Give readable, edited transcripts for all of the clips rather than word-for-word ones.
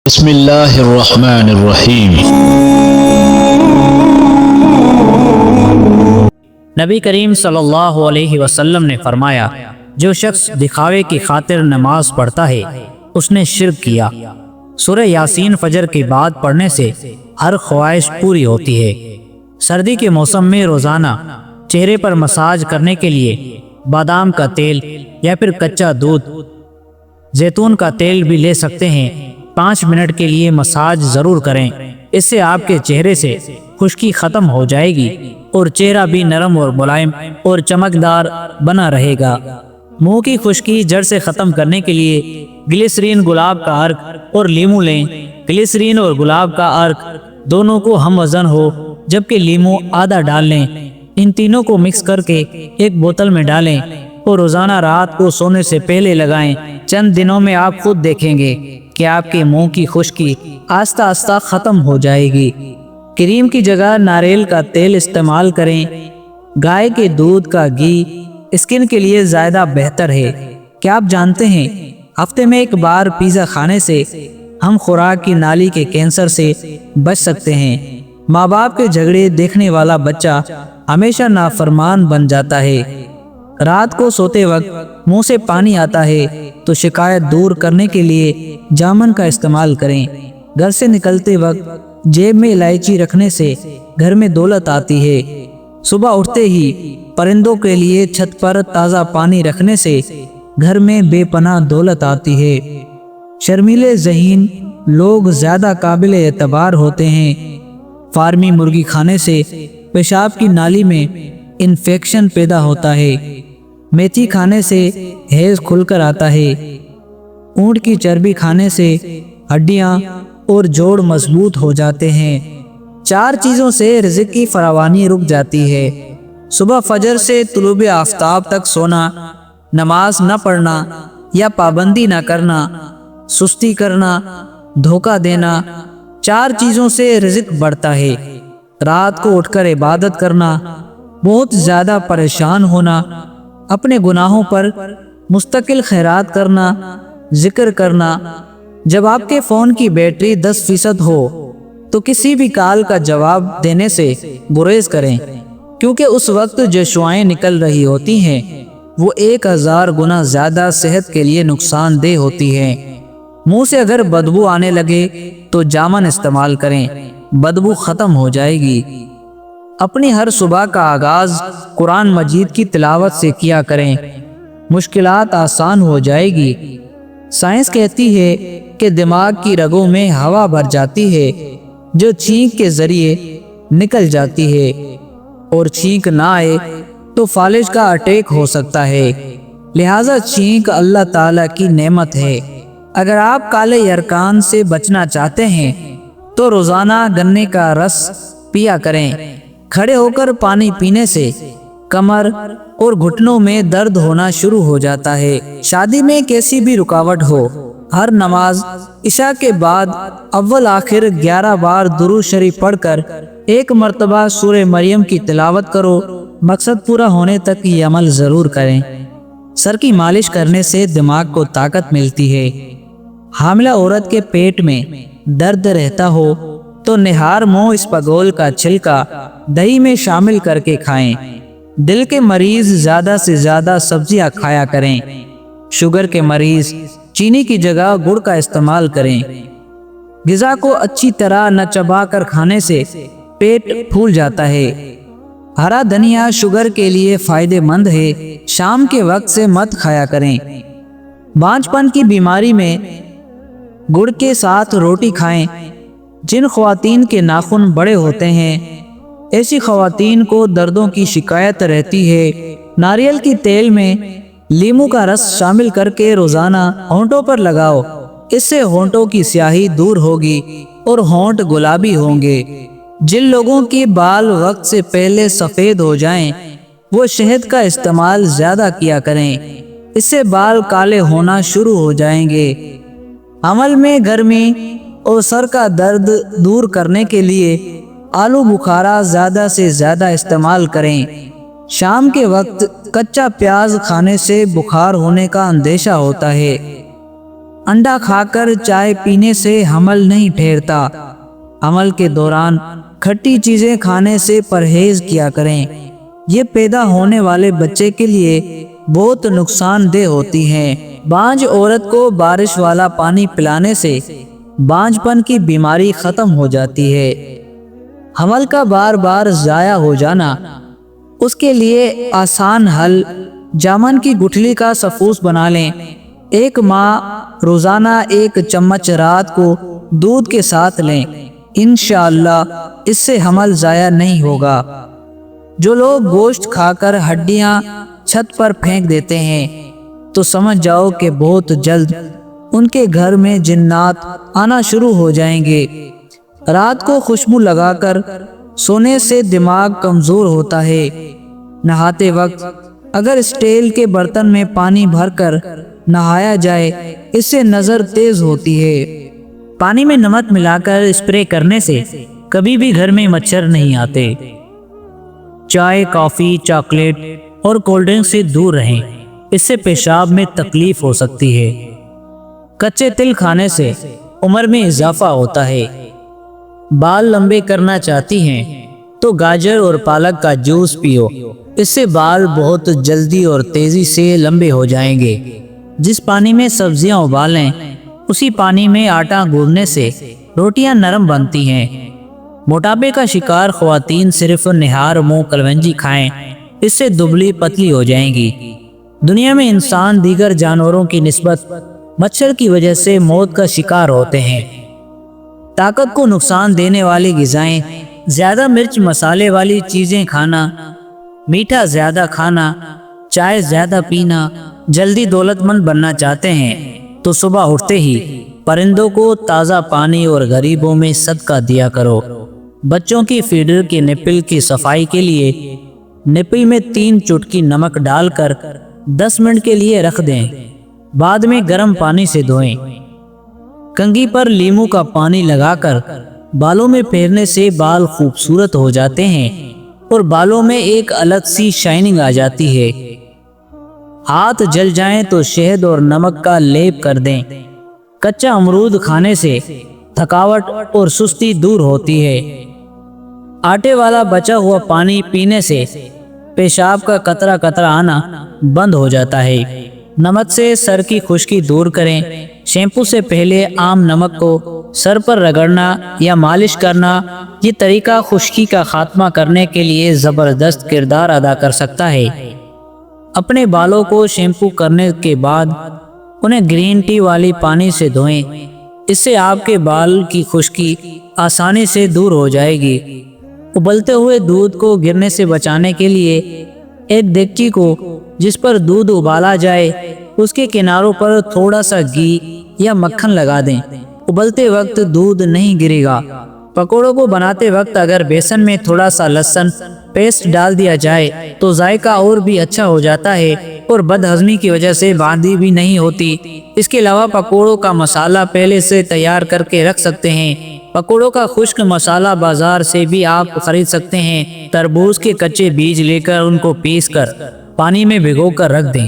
بسم اللہ الرحمن الرحیم۔ نبی کریم صلی اللہ علیہ وسلم نے فرمایا، جو شخص دکھاوے کی خاطر نماز پڑھتا ہے اس نے شرک کیا۔ سورہ یاسین فجر کے بعد پڑھنے سے ہر خواہش پوری ہوتی ہے۔ سردی کے موسم میں روزانہ چہرے پر مساج کرنے کے لیے بادام کا تیل یا پھر کچا دودھ، زیتون کا تیل بھی لے سکتے ہیں۔ 5 منٹ کے لیے مساج ضرور کریں، اس سے آپ کے چہرے سے خشکی ختم ہو جائے گی اور چہرہ بھی نرم اور ملائم اور چمکدار بنا رہے گا۔ منہ کی خشکی جڑ سے ختم کرنے کے لیے گلیسرین گلاب کا عرق اور لیمو لیں۔ گلیسرین اور گلاب کا عرق دونوں کو ہم وزن ہو جبکہ لیمو آدھا ڈال لیں۔ ان تینوں کو مکس کر کے ایک بوتل میں ڈالیں اور روزانہ رات کو سونے سے پہلے لگائیں۔ چند دنوں میں آپ خود دیکھیں گے کہ آپ کے منہ کی خشکی آہستہ آہستہ ختم ہو جائے گی۔ کریم کی جگہ ناریل کا تیل استعمال کریں۔ گائے کے دودھ کا گھی اسکن کے لیے زیادہ بہتر ہے۔ کیا آپ جانتے ہیں ہفتے میں ایک بار پیزا کھانے سے ہم خوراک کی نالی کے کینسر سے بچ سکتے ہیں؟ ماں باپ کے جھگڑے دیکھنے والا بچہ ہمیشہ نافرمان بن جاتا ہے۔ رات کو سوتے وقت منہ سے پانی آتا ہے تو شکایت دور کرنے کے لیے جامن کا استعمال کریں۔ گھر سے نکلتے وقت جیب میں الائچی رکھنے سے گھر میں دولت آتی ہے۔ صبح اٹھتے ہی پرندوں کے لیے چھت پر تازہ پانی رکھنے سے گھر میں بے پناہ دولت آتی ہے۔ شرمیلے ذہین لوگ زیادہ قابل اعتبار ہوتے ہیں۔ فارمی مرغی کھانے سے پیشاب کی نالی میں انفیکشن پیدا ہوتا ہے۔ میتھی کھانے سے ہیض کھل کر آتا ہے۔ اونٹ کی چربی کھانے سے ہڈیاں اور جوڑ مضبوط ہو جاتے ہیں۔ 4 چیزوں سے رزق کی فراوانی رک جاتی ہے۔ صبح فجر سے طلوع آفتاب تک سونا، نماز نہ پڑھنا یا پابندی نہ کرنا، سستی کرنا، دھوکہ دینا، 4 چیزوں سے رزق بڑھتا ہے۔ رات کو اٹھ کر عبادت کرنا، بہت زیادہ پریشان ہونا، اپنے گناہوں پر مستقل خیرات کرنا، ذکر کرنا۔ جب آپ کے فون کی بیٹری 10% ہو تو کسی بھی کال کا جواب دینے سے گریز کریں، کیونکہ اس وقت جو شعاعیں نکل رہی ہوتی ہیں وہ 1000 گنا زیادہ صحت کے لیے نقصان دہ ہوتی ہیں۔ منہ سے اگر بدبو آنے لگے تو جامن استعمال کریں، بدبو ختم ہو جائے گی۔ اپنی ہر صبح کا آغاز قرآن مجید کی تلاوت سے کیا کریں، مشکلات آسان ہو جائے گی۔ سائنس کہتی ہے کہ دماغ کی رگوں میں ہوا بھر جاتی ہے جو چھینک کے ذریعے نکل جاتی ہے، اور چھینک نہ آئے تو فالج کا اٹیک ہو سکتا ہے۔ لہٰذا چھینک اللہ تعالیٰ کی نعمت ہے۔ اگر آپ کالے یرکان سے بچنا چاہتے ہیں تو روزانہ گنے کا رس پیا کریں۔ کھڑے ہو کر پانی پینے سے کمر اور گھٹنوں میں درد ہونا شروع ہو جاتا ہے۔ شادی میں کیسی بھی رکاوٹ ہو، ہر نماز عشاء کے بعد اول آخر 11 بار درود شریف پڑھ کر 1 مرتبہ سورہ مریم کی تلاوت کرو۔ مقصد پورا ہونے تک یہ عمل ضرور کریں۔ سر کی مالش کرنے سے دماغ کو طاقت ملتی ہے۔ حاملہ عورت کے پیٹ میں درد رہتا ہو تو نہار منہ اسپغول کا چھلکا دہی میں شامل کر کے کھائیں۔ دل کے مریض زیادہ سے زیادہ سبزیاں کھایا کریں۔ شوگر کے مریض چینی کی جگہ گڑ کا استعمال کریں۔ غذا کو اچھی طرح نہ چبا کر کھانے سے پیٹ پھول جاتا ہے۔ ہرا دھنیا شوگر کے لیے فائدہ مند ہے، شام کے وقت سے مت کھایا کریں۔ بانجھ پن کی بیماری میں گڑ کے ساتھ روٹی کھائیں۔ جن خواتین کے ناخن بڑے ہوتے ہیں، ایسی خواتین کو دردوں کی شکایت رہتی ہے، ناریل کی تیل میں لیمو کا رس شامل کر کے روزانہ ہونٹوں پر لگاؤ۔ اس سے ہونٹوں کی سیاہی دور ہوگی اور ہونٹ گلابی ہوں گے۔ جن لوگوں کے بال وقت سے پہلے سفید ہو جائیں وہ شہد کا استعمال زیادہ کیا کریں، اس سے بال کالے ہونا شروع ہو جائیں گے۔ عمل میں گرمی اور سر کا درد دور کرنے کے لیے آلو بخارا زیادہ سے زیادہ استعمال کریں۔ شام کے وقت کچا پیاز کھانے سے بخار ہونے کا اندیشہ ہوتا ہے۔ انڈا کھا کر چائے پینے سے حمل نہیں ٹھہرتا۔ حمل کے دوران کھٹی چیزیں کھانے سے پرہیز کیا کریں، یہ پیدا ہونے والے بچے کے لیے بہت نقصان دہ ہوتی ہیں۔ بانجھ عورت کو بارش والا پانی پلانے سے بانجھ پن کی بیماری ختم ہو جاتی ہے۔ حمل کا بار بار ضائع ہو جانا، اس کے لیے آسان حل جامن کی گٹھلی کا سفوس بنا لیں۔ 1 ماہ روزانہ 1 چمچ رات کو دودھ کے ساتھ لیں، انشاءاللہ اس سے حمل ضائع نہیں ہوگا۔ جو لوگ گوشت کھا کر ہڈیاں چھت پر پھینک دیتے ہیں تو سمجھ جاؤ کہ بہت جلد ان کے گھر میں جنات آنا شروع ہو جائیں گے۔ رات کو خوشبو لگا کر سونے سے دماغ کمزور ہوتا ہے۔ نہاتے وقت اگر اسٹیل کے برتن میں پانی بھر کر نہایا جائے، اس سے نظر تیز ہوتی ہے۔ پانی میں نمک ملا کر اسپرے کرنے سے کبھی بھی گھر میں مچھر نہیں آتے۔ چائے، کافی، چاکلیٹ اور کولڈ ڈرنک سے دور رہیں، اس سے پیشاب میں تکلیف ہو سکتی ہے۔ کچے تل کھانے سے عمر میں اضافہ ہوتا ہے۔ بال لمبے کرنا چاہتی ہیں تو گاجر اور پالک کا جوس پیو، اس سے بال بہت جلدی اور تیزی سے لمبے ہو جائیں گے۔ جس پانی میں سبزیاں ابالیں اسی پانی میں آٹا گوندنے سے روٹیاں نرم بنتی ہیں۔ موٹاپے کا شکار خواتین صرف نہار منہ کلونجی کھائیں، اس سے دبلی پتلی ہو جائیں گی۔ دنیا میں انسان دیگر جانوروں کی نسبت مچھر کی وجہ سے موت کا شکار ہوتے ہیں۔ طاقت کو نقصان دینے والی غذائیں، زیادہ مرچ مسالے والی چیزیں کھانا، میٹھا زیادہ کھانا، چائے زیادہ پینا۔ جلدی دولت مند بننا چاہتے ہیں تو صبح اٹھتے ہی پرندوں کو تازہ پانی اور غریبوں میں صدقہ دیا کرو۔ بچوں کی فیڈر کے نپل کی صفائی کے لیے نپل میں 3 چٹکی نمک ڈال کر 10 منٹ کے لیے رکھ دیں، بعد میں گرم پانی سے دھوئیں۔ کنگھی پر لیموں کا پانی لگا کر بالوں میں پھیرنے سے بال خوبصورت ہو جاتے ہیں اور بالوں میں ایک الگ سی شائننگ آ جاتی ہے۔ ہاتھ جل جائیں تو شہد اور نمک کا لیپ کر دیں۔ کچا امرود کھانے سے تھکاوٹ اور سستی دور ہوتی ہے۔ آٹے والا بچا ہوا پانی پینے سے پیشاب کا قطرہ قطرہ آنا بند ہو جاتا ہے۔ نمک سے سر کی خشکی دور کریں۔ شیمپو سے پہلے عام نمک کو سر پر رگڑنا یا مالش کرنا، یہ طریقہ خشکی کا خاتمہ کرنے کے لیے زبردست کردار ادا کر سکتا ہے۔ اپنے بالوں کو شیمپو کرنے کے بعد انہیں گرین ٹی والی پانی سے دھوئیں، اس سے آپ کے بال کی خشکی آسانی سے دور ہو جائے گی۔ ابلتے ہوئے دودھ کو گرنے سے بچانے کے لیے ایک دیگچی کو جس پر دودھ ابالا جائے اس کے کناروں پر تھوڑا سا گھی یا مکھن لگا دیں، ابلتے وقت دودھ نہیں گرے گا۔ پکوڑوں کو بناتے وقت اگر بیسن میں تھوڑا سا لہسن پیسٹ ڈال دیا جائے تو ذائقہ اور بھی اچھا ہو جاتا ہے اور بد ہضمی کی وجہ سے باندھی بھی نہیں ہوتی۔ اس کے علاوہ پکوڑوں کا مسالہ پہلے سے تیار کر کے رکھ سکتے ہیں۔ پکوڑوں کا خشک مسالہ بازار سے بھی آپ خرید سکتے ہیں۔ تربوز کے کچے بیج لے کر ان کو پیس کر پانی میں بھگو کر رکھ دیں۔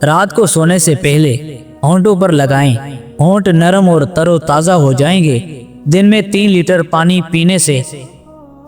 رات کو سونے سے پہلے ہونٹوں پر لگائیں، ہونٹ نرم اور تر و تازہ ہو جائیں گے۔ دن میں 3 لیٹر پانی پینے سے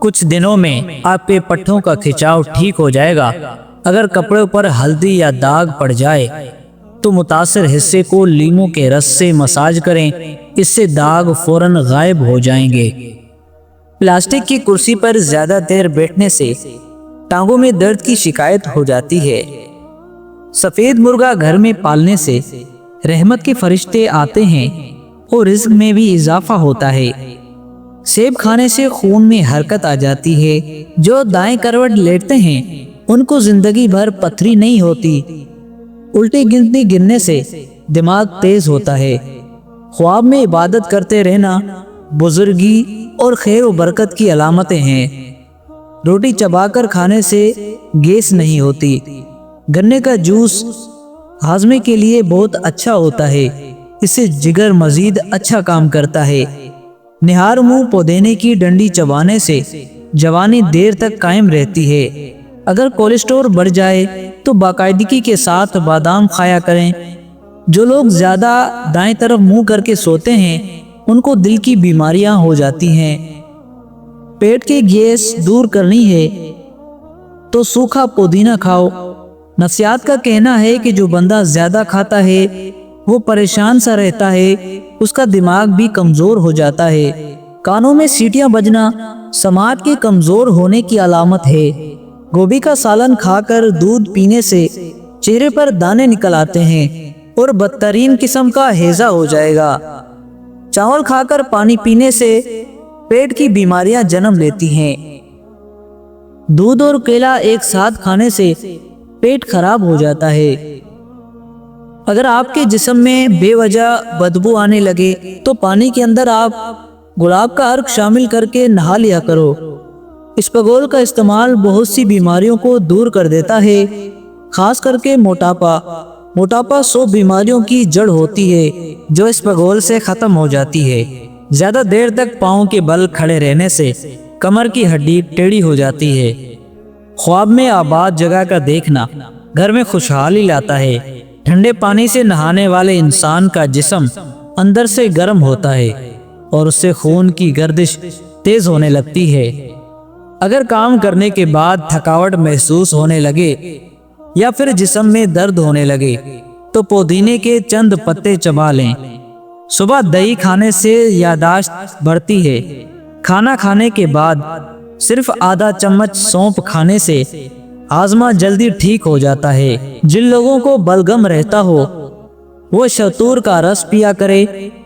کچھ دنوں میں آپ کے پٹھوں کا کھچاؤ ٹھیک ہو جائے گا۔ اگر کپڑوں پر ہلدی یا داغ پڑ جائے تو متاثر حصے کو لیموں کے رس سے مساج کریں، اس سے داغ فوراً غائب ہو جائیں گے۔ پلاسٹک کی کرسی پر زیادہ دیر بیٹھنے سے ٹانگوں میں درد کی شکایت ہو جاتی ہے۔ سفید مرغا گھر میں پالنے سے رحمت کے فرشتے آتے ہیں اور رزق میں بھی اضافہ ہوتا ہے۔ سیب کھانے سے خون میں حرکت آ جاتی ہے۔ جو دائیں کروٹ لیٹتے ہیں ان کو زندگی بھر پتھری نہیں ہوتی۔ الٹی گنتی گرنے سے دماغ تیز ہوتا ہے۔ خواب میں عبادت کرتے رہنا بزرگی اور خیر و برکت کی علامتیں ہیں۔ روٹی چبا کر کھانے سے گیس نہیں ہوتی۔ گنے کا جوس ہاضمے کے لیے بہت اچھا ہوتا ہے، اس سے جگر مزید اچھا کام کرتا ہے۔ نہار منہ پودینے کی ڈنڈی چبانے سے جوانی دیر تک قائم رہتی ہے۔ اگر کولیسٹرول بڑھ جائے تو باقاعدگی کے ساتھ بادام کھایا کریں۔ جو لوگ زیادہ دائیں طرف منہ کر کے سوتے ہیں ان کو دل کی بیماریاں ہو جاتی ہیں۔ پیٹ کے گیس دور کرنی ہے تو سوکھا پودینہ کھاؤ۔ نفسیات کا کہنا ہے کہ جو بندہ زیادہ کھاتا ہے وہ پریشان سا رہتا ہے، اس کا دماغ بھی کمزور ہو جاتا ہے۔ کانوں میں سیٹیاں بجنا سماعت کے کمزور ہونے کی علامت ہے۔ گوبھی کا سالن کھا کر دودھ پینے سے چہرے پر دانے نکل آتے ہیں اور بدترین قسم کا ہیضہ ہو جائے گا۔ چاول کھا کر پانی پینے سے پیٹ کی بیماریاں جنم لیتی ہیں۔ دودھ اور کیلا ایک ساتھ کھانے سے پیٹ خراب ہو جاتا ہے۔ اگر آپ کے جسم میں بے وجہ بدبو آنے لگے تو پانی کے اندر آپ گلاب کا عرق شامل کر کے نہا لیا کرو۔ اسپغول کا استعمال بہت سی بیماریوں کو دور کر دیتا ہے، خاص کر کے موٹاپا۔ موٹاپا 100 بیماریوں کی جڑ ہوتی ہے جو اسپغول سے ختم ہو جاتی ہے۔ زیادہ دیر تک پاؤں کے بل کھڑے رہنے سے کمر کی ہڈی ٹیڑھی ہو جاتی ہے۔ خواب میں آباد جگہ کا دیکھنا گھر میں خوشحالی لاتا ہے۔ ٹھنڈے پانی سے نہانے والے انسان کا جسم اندر سے گرم ہوتا ہے اور اس سے خون کی گردش تیز ہونے لگتی ہے۔ اگر کام کرنے کے بعد تھکاوٹ محسوس ہونے لگے یا پھر جسم میں درد ہونے لگے تو پودینے کے چند پتے چبا لیں۔ صبح دہی کھانے سے یادداشت بڑھتی ہے۔ کھانا کھانے کے بعد صرف آدھا چمچ سونف کھانے سے ہاضمہ جلدی ٹھیک ہو جاتا ہے۔ جن لوگوں کو بلغم رہتا ہو وہ شتور کا رس پیا کرے،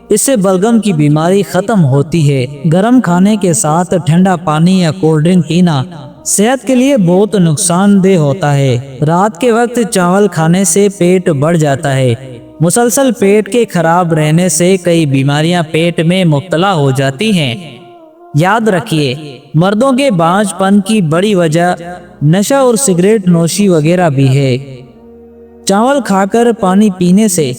اس سے بلغم کی بیماری ختم ہوتی ہے۔ گرم کھانے کے ساتھ ٹھنڈا پانی یا کولڈ ڈرنک پینا صحت کے لیے بہت نقصان دہ ہوتا ہے۔ رات کے وقت چاول کھانے سے پیٹ بڑھ جاتا ہے۔ مسلسل پیٹ کے خراب رہنے سے کئی بیماریاں پیٹ میں مبتلا ہو جاتی ہیں۔ یاد رکھیے، مردوں کے بانجھ پن کی بڑی وجہ نشہ اور سگریٹ نوشی وغیرہ بھی ہے۔ چاول کھا کر پانی پینے سے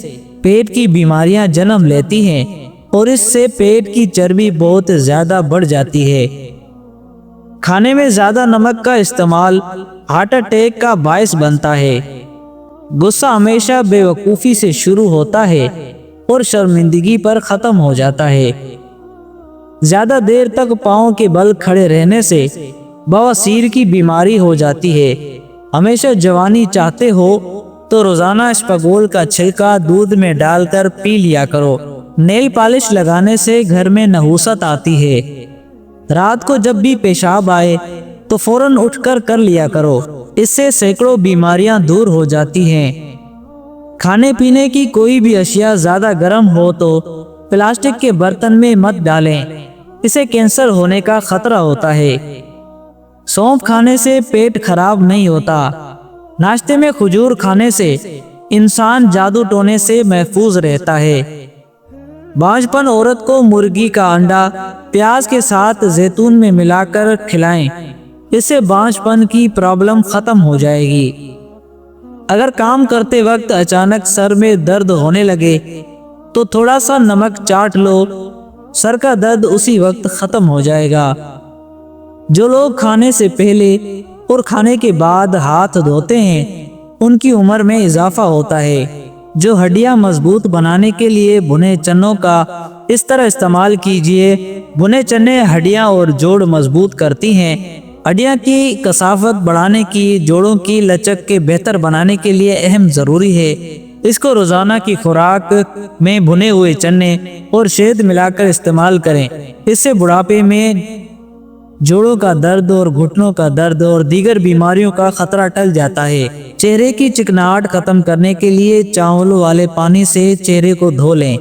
پیٹ کی بیماریاں جنم لیتی ہیں اور اس سے پیٹ کی چربی بہت زیادہ بڑھ جاتی ہے۔ کھانے میں زیادہ نمک کا استعمال ہارٹ اٹیک کا باعث بنتا ہے۔ غصہ ہمیشہ بے وقوفی سے شروع ہوتا ہے اور شرمندگی پر ختم ہو جاتا ہے۔ زیادہ دیر تک پاؤں کے بل کھڑے رہنے سے بواسیر کی بیماری ہو جاتی ہے۔ ہمیشہ جوانی چاہتے ہو تو روزانہ اسپغول کا چھلکا دودھ میں ڈال کر پی لیا کرو۔ نیل پالش لگانے سے گھر میں نحوست آتی ہے۔ رات کو جب بھی پیشاب آئے تو فوراً اٹھ کر لیا کرو، اس سے سینکڑوں بیماریاں دور ہو جاتی ہیں۔ کھانے پینے کی کوئی بھی اشیاء زیادہ گرم ہو تو پلاسٹک کے برتن میں مت ڈالیں، اسے کینسر ہونے کا خطرہ ہوتا ہے۔ سونف کھانے سے پیٹ خراب نہیں ہوتا۔ ناشتے میں کھجور کھانے سے انسان جادو ٹونے سے محفوظ رہتا ہے۔ بانجھ پن عورت کو مرغی کا انڈا پیاز کے ساتھ زیتون میں ملا کر کھلائیں، اس سے بانجھ پن کی پرابلم ختم ہو جائے گی۔ اگر کام کرتے وقت اچانک سر میں درد ہونے لگے تو تھوڑا سا نمک چاٹ لو، سر کا درد اسی وقت ختم ہو جائے گا۔ جو لوگ کھانے سے پہلے اور کھانے کے بعد ہاتھ دھوتے ہیں ان کی عمر میں اضافہ ہوتا ہے۔ جو ہڈیاں مضبوط بنانے کے لیے بھنے چنوں کا اس طرح استعمال کیجیے۔ بھنے چنے ہڈیاں اور جوڑ مضبوط کرتی ہیں۔ ہڈیاں کی کثافت بڑھانے کی، جوڑوں کی لچک کے بہتر بنانے کے لیے اہم ضروری ہے۔ اس کو روزانہ کی خوراک میں بھنے ہوئے چنے اور شہد ملا کر استعمال کریں، اس سے بڑھاپے میں جوڑوں کا درد اور گھٹنوں کا درد اور دیگر بیماریوں کا خطرہ ٹل جاتا ہے۔ چہرے کی چکناہٹ ختم کرنے کے لیے چاول والے پانی سے چہرے کو دھو لیں۔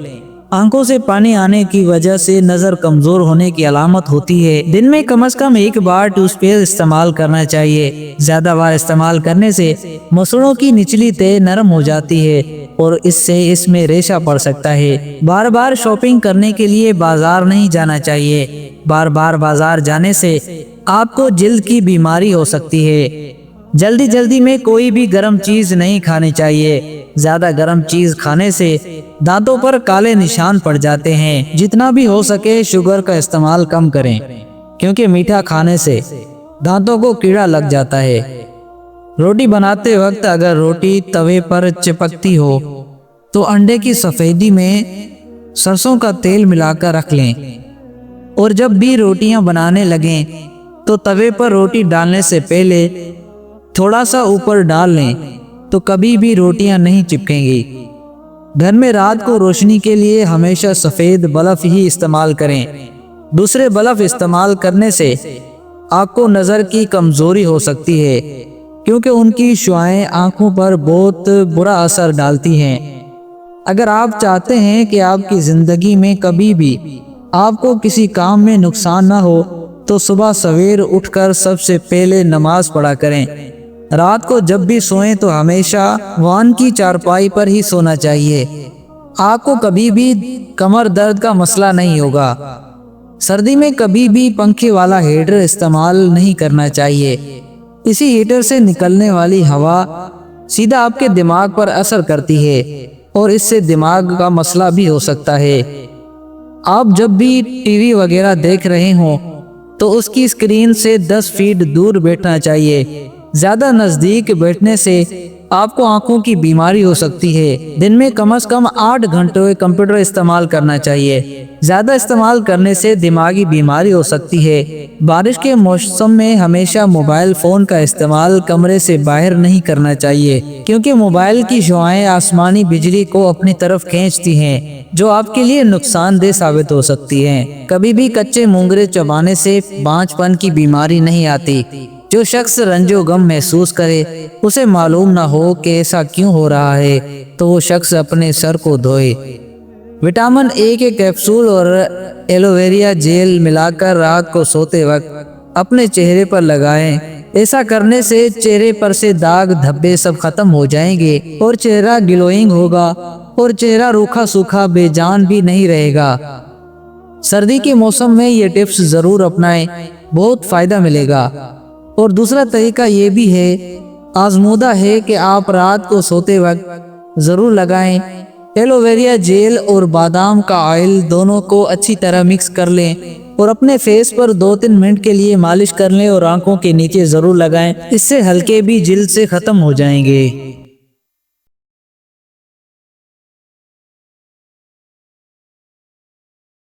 آنکھوں سے پانی آنے کی وجہ سے نظر کمزور ہونے کی علامت ہوتی ہے۔ دن میں کم از کم 1 بار ٹوتھ پیسٹ استعمال کرنا چاہیے۔ زیادہ بار استعمال کرنے سے مسوڑوں کی نچلی تہہ نرم ہو جاتی ہے اور اس میں ریشہ پڑ سکتا ہے۔ بار بار شاپنگ کرنے کے لیے بازار نہیں جانا چاہیے۔ بار بار بازار جانے سے آپ کو جلد کی بیماری ہو سکتی ہے۔ جلدی میں کوئی بھی گرم چیز نہیں کھانی چاہیے۔ زیادہ گرم چیز کھانے سے دانتوں پر کالے نشان پڑ جاتے ہیں۔ جتنا بھی ہو سکے شوگر کا استعمال کم کریں، کیونکہ میٹھا کھانے سے دانتوں کو کیڑا لگ جاتا ہے۔ روٹی بناتے وقت اگر روٹی توے پر چپکتی ہو تو انڈے کی سفیدی میں سرسوں کا تیل ملا کر رکھ لیں، اور جب بھی روٹیاں بنانے لگیں تو توے پر روٹی ڈالنے سے پہلے تھوڑا سا اوپر ڈال لیں تو کبھی بھی روٹیاں نہیں چپکیں گی۔ گھر میں رات کو روشنی کے لیے ہمیشہ سفید بلب ہی استعمال کریں۔ دوسرے بلب استعمال کرنے سے آپ کو نظر کی کمزوری ہو سکتی ہے، کیونکہ ان کی شعاعیں آنکھوں پر بہت برا اثر ڈالتی ہیں۔ اگر آپ چاہتے ہیں کہ آپ کی زندگی میں کبھی بھی آپ کو کسی کام میں نقصان نہ ہو تو صبح سویر اٹھ کر سب سے پہلے نماز پڑھا کریں۔ رات کو جب بھی سوئیں تو ہمیشہ وان کی چارپائی پر ہی سونا چاہیے۔ آپ کو کبھی بھی کمر درد کا مسئلہ نہیں ہوگا۔ سردی میں کبھی بھی پنکھے والا ہیٹر استعمال نہیں کرنا چاہیے۔ اسی ہیٹر سے نکلنے والی ہوا سیدھا آپ کے دماغ پر اثر کرتی ہے اور اس سے دماغ کا مسئلہ بھی ہو سکتا ہے۔ آپ جب بھی ٹی وی وغیرہ دیکھ رہے ہوں تو اس کی اسکرین سے 10 فیٹ دور بیٹھنا چاہیے۔ زیادہ نزدیک بیٹھنے سے آپ کو آنکھوں کی بیماری ہو سکتی ہے۔ دن میں کم از کم 8 گھنٹے کمپیوٹر استعمال کرنا چاہیے۔ زیادہ استعمال کرنے سے دماغی بیماری ہو سکتی ہے۔ بارش کے موسم میں ہمیشہ موبائل فون کا استعمال کمرے سے باہر نہیں کرنا چاہیے، کیونکہ موبائل کی شعاعیں آسمانی بجلی کو اپنی طرف کھینچتی ہیں، جو آپ کے لیے نقصان دہ ثابت ہو سکتی ہیں۔ کبھی بھی کچے مونگرے چبانے سے بانجھ پن کی بیماری نہیں آتی۔ جو شخص رنج و غم محسوس کرے، اسے معلوم نہ ہو کہ ایسا کیوں ہو رہا ہے، تو وہ شخص اپنے سر کو دھوئے۔ وٹامن اے کے کیپسول اور ایلوویرا جیل ملا کر رات کو سوتے وقت اپنے چہرے پر لگائیں۔ ایسا کرنے سے چہرے پر سے داغ دھبے سب ختم ہو جائیں گے اور چہرہ گلوئنگ ہوگا اور چہرہ روکھا سوکھا بے جان بھی نہیں رہے گا۔ سردی کے موسم میں یہ ٹپس ضرور اپنائیں، بہت فائدہ ملے گا۔ اور دوسرا طریقہ یہ بھی ہے، آزمودہ ہے کہ آپ رات کو سوتے وقت ضرور لگائیں۔ ایلوویرا جیل اور بادام کا آئل دونوں کو اچھی طرح مکس کر لیں اور اپنے فیس پر 2-3 منٹ کے لیے مالش کر لیں اور آنکھوں کے نیچے ضرور لگائیں۔ اس سے ہلکے بھی جلد سے ختم ہو جائیں گے۔